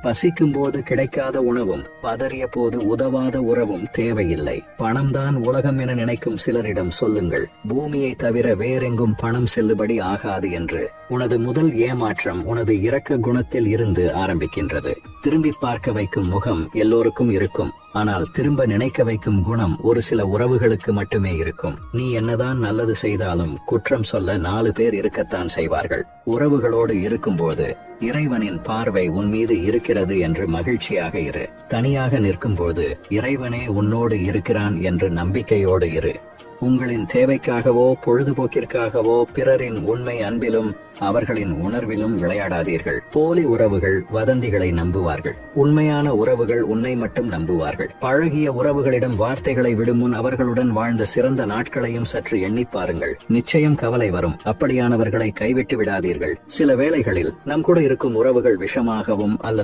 பசிக்கும் போது கிடைக்காத உணவும் பதறிய போது உதவாத உறவும் தேவையில்லை. பணம்தான் உலகம் என நினைக்கும் சிலரிடம் சொல்லுங்கள், பூமியை தவிர வேறெங்கும் பணம் செல்லுபடி ஆகாது என்று. உனது முதல் ஏமாற்றம் உனது இரக்க குணத்தில் இருந்து ஆரம்பிக்கின்றது. திரும்பி பார்க்க வைக்கும் முகம் எல்லோருக்கும் இருக்கும், ஆனால் திரும்ப நினைக்க வைக்கும் குணம் ஒரு சில உறவுகளுக்கு மட்டுமே இருக்கும். நீ என்னதான் நல்லது செய்தாலும் குற்றம் சொல்ல 4 பேர் இருக்கத்தான் செய்வார்கள். உறவுகளோடு இருக்கும்போது இறைவனின் பார்வை உன் மீது இருக்கிறது என்று மகிழ்ச்சியாக இரு. தனியாக நிற்கும் போது இறைவனே உன்னோடு இருக்கிறான் என்று நம்பிக்கையோடு இரு. உங்களின் தேவைக்காகவோ பொழுதுபோக்கிற்காகவோ பிறரின் உண்மை அன்பிலும் அவர்களின் உணர்விலும் விளையாடாதீர்கள். போலி உறவுகள் வதந்திகளை நம்புவார்கள். உண்மையான உறவுகள் உன்னை மட்டும் நம்புவார்கள். பழகிய உறவுகளிடம் வார்த்தைகளை விடும் முன் அவர்களுடன் வாழ்ந்த சிறந்த நாட்களையும் சற்று எண்ணி பாருங்கள். நிச்சயம் கவலை வரும். அப்படியானவர்களை கைவிட்டு விடாதீர்கள். சில வேளைகளில் நம் கூட இருக்கும் உறவுகள் விஷமாகவும் அல்லது